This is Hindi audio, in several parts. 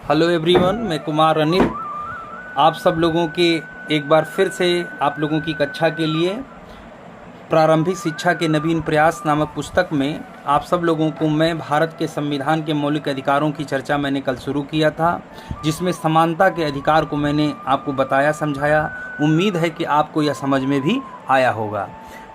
हेलो एवरीवन, मैं कुमार अनिल आप सब लोगों के एक बार फिर से आप लोगों की कक्षा के लिए प्रारंभिक शिक्षा के नवीन प्रयास नामक पुस्तक में आप सब लोगों को मैं भारत के संविधान के मौलिक अधिकारों की चर्चा मैंने कल शुरू किया था, जिसमें समानता के अधिकार को मैंने आपको बताया, समझाया। उम्मीद है कि आपको यह समझ में भी आया होगा।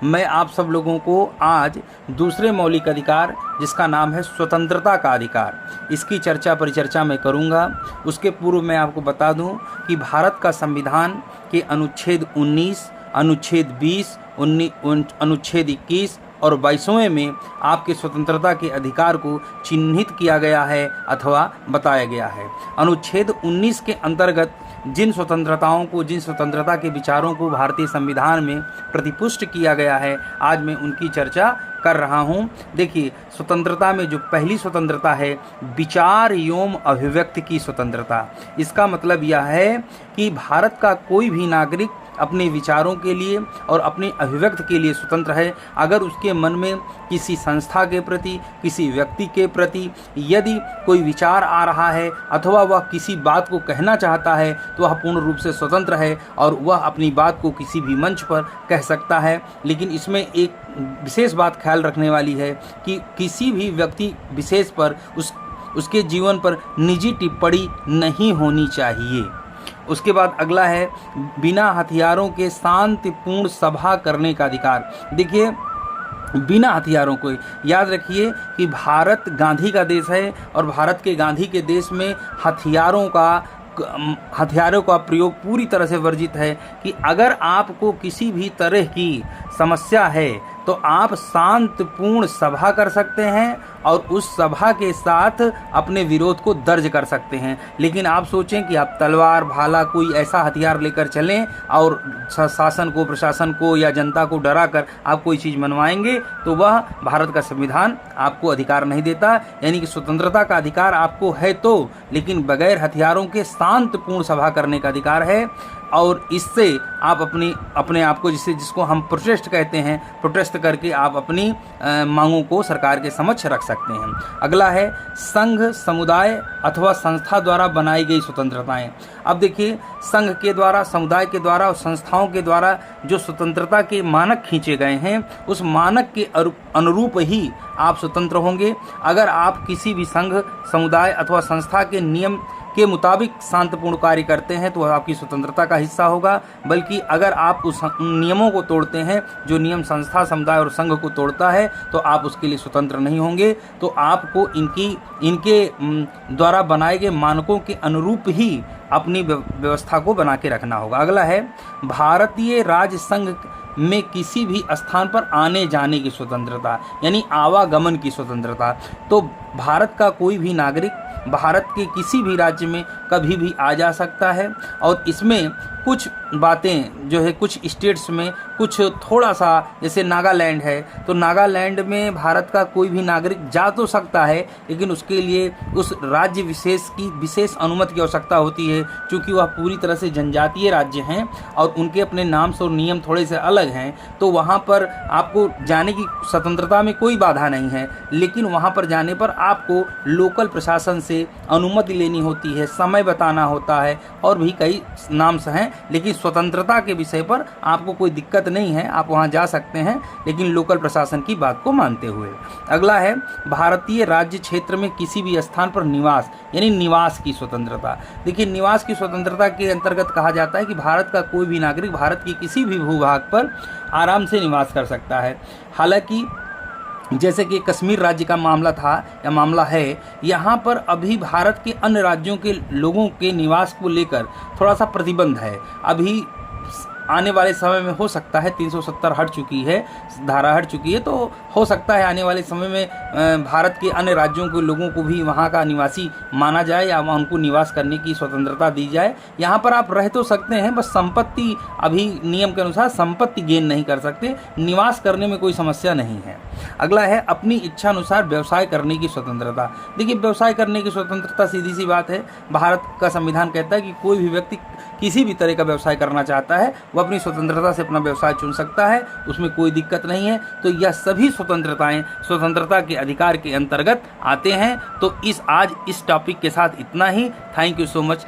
मैं आप सब लोगों को आज दूसरे मौलिक अधिकार, जिसका नाम है स्वतंत्रता का अधिकार, इसकी चर्चा परिचर्चा मैं करूंगा। उसके पूर्व मैं आपको बता दूं कि भारत का संविधान के अनुच्छेद 19, अनुच्छेद 20, अनुच्छेद 21 और 22वें में आपके स्वतंत्रता के अधिकार को चिन्हित किया गया है अथवा बताया गया है। अनुच्छेद 19 के अंतर्गत जिन स्वतंत्रताओं को, जिन स्वतंत्रता के विचारों को भारतीय संविधान में प्रतिपुष्ट किया गया है, आज मैं उनकी चर्चा कर रहा हूं। देखिए, स्वतंत्रता में जो पहली स्वतंत्रता है, विचार एवं अभिव्यक्ति की स्वतंत्रता। इसका मतलब यह है कि भारत का कोई भी नागरिक अपने विचारों के लिए और अपने अभिव्यक्ति के लिए स्वतंत्र है। अगर उसके मन में किसी संस्था के प्रति, किसी व्यक्ति के प्रति यदि कोई विचार आ रहा है अथवा वह किसी बात को कहना चाहता है, तो वह पूर्ण रूप से स्वतंत्र है और वह अपनी बात को किसी भी मंच पर कह सकता है। लेकिन इसमें एक विशेष बात ख्याल रखने वाली है कि किसी भी व्यक्ति विशेष पर उसके जीवन पर निजी टिप्पणी नहीं होनी चाहिए। उसके बाद अगला है बिना हथियारों के शांतिपूर्ण सभा करने का अधिकार। देखिए, बिना हथियारों को, याद रखिए कि भारत गांधी का देश है और भारत के गांधी के देश में हथियारों का प्रयोग पूरी तरह से वर्जित है। कि अगर आपको किसी भी तरह की समस्या है तो आप शांतिपूर्ण सभा कर सकते हैं और उस सभा के साथ अपने विरोध को दर्ज कर सकते हैं। लेकिन आप सोचें कि आप तलवार, भाला, कोई ऐसा हथियार लेकर चलें और शासन को, प्रशासन को या जनता को डरा कर आप कोई चीज़ मनवाएंगे, तो वह भारत का संविधान आपको अधिकार नहीं देता। यानी कि स्वतंत्रता का अधिकार आपको है तो, लेकिन बगैर हथियारों के शांतिपूर्ण सभा करने का अधिकार है। और इससे आप अपने आप को, जिसको हम प्रोटेस्ट कहते हैं, प्रोटेस्ट करके आप अपनी मांगों को सरकार के समक्ष रख सकते हैं। अगला है संघ, समुदाय अथवा संस्था द्वारा बनाई गई स्वतंत्रताएं। अब देखिए, संघ के द्वारा, समुदाय के द्वारा और संस्थाओं के द्वारा जो स्वतंत्रता के मानक खींचे गए हैं, उस मानक के अनुरूप ही आप स्वतंत्र होंगे। अगर आप किसी भी संघ, समुदाय अथवा संस्था के नियम के मुताबिक शांतिपूर्ण कार्य करते हैं तो वह आपकी स्वतंत्रता का हिस्सा होगा। बल्कि अगर आप उस नियमों को तोड़ते हैं, जो नियम संस्था, समुदाय और संघ को तोड़ता है, तो आप उसके लिए स्वतंत्र नहीं होंगे। तो आपको इनके द्वारा बनाए गए मानकों के अनुरूप ही अपनी व्यवस्था को बना के रखना होगा। अगला है भारतीय राज्य संघ में किसी भी स्थान पर आने जाने की स्वतंत्रता, यानी आवागमन की स्वतंत्रता। तो भारत का कोई भी नागरिक भारत के किसी भी राज्य में कभी भी आ जा सकता है। और इसमें कुछ बातें जो है, कुछ स्टेट्स में कुछ थोड़ा सा, जैसे नागालैंड है, तो नागालैंड में भारत का कोई भी नागरिक जा तो सकता है, लेकिन उसके लिए उस राज्य विशेष की विशेष अनुमति की आवश्यकता होती है। क्योंकि वह पूरी तरह से जनजातीय राज्य हैं और उनके अपने नाम से और नियम थोड़े से अलग हैं, तो वहाँ पर आपको जाने की स्वतंत्रता में कोई बाधा नहीं है। लेकिन वहाँ पर जाने पर आपको लोकल प्रशासन से अनुमति लेनी होती है, समय बताना होता है और भी कई नाम से हैं। लेकिन स्वतंत्रता के विषय पर आपको कोई दिक्कत नहीं है, आप वहां जा सकते हैं, लेकिन लोकल प्रशासन की बात को मानते हुए। अगला है भारतीय राज्य क्षेत्र में किसी भी स्थान पर निवास, यानी निवास की स्वतंत्रता। देखिए, निवास की स्वतंत्रता के अंतर्गत कहा जाता है कि भारत का कोई भी नागरिक भारत की किसी भी भूभाग पर आराम से निवास कर सकता है। हालांकि जैसे कि कश्मीर राज्य का मामला था या मामला है, यहाँ पर अभी भारत के अन्य राज्यों के लोगों के निवास को लेकर थोड़ा सा प्रतिबंध है। अभी आने वाले समय में हो सकता है 370 हट चुकी है, धारा हट चुकी है, तो हो सकता है आने वाले समय में भारत के अन्य राज्यों के लोगों को भी वहाँ का निवासी माना जाए या उनको निवास करने की स्वतंत्रता दी जाए। यहाँ पर आप रह तो सकते हैं, बस संपत्ति, अभी नियम के अनुसार संपत्ति गेन नहीं कर सकते, निवास करने में कोई समस्या नहीं है। अगला है अपनी इच्छा अनुसार व्यवसाय करने की स्वतंत्रता। देखिए, व्यवसाय करने की स्वतंत्रता सीधी सी बात है, भारत का संविधान कहता है कि कोई भी व्यक्ति किसी भी तरह का व्यवसाय करना चाहता है वो अपनी स्वतंत्रता से अपना व्यवसाय चुन सकता है, उसमें कोई दिक्कत नहीं है। तो यह सभी स्वतंत्रताएं स्वतंत्रता के अधिकार के अंतर्गत आते हैं। तो आज इस टॉपिक के साथ इतना ही। Thank you so much.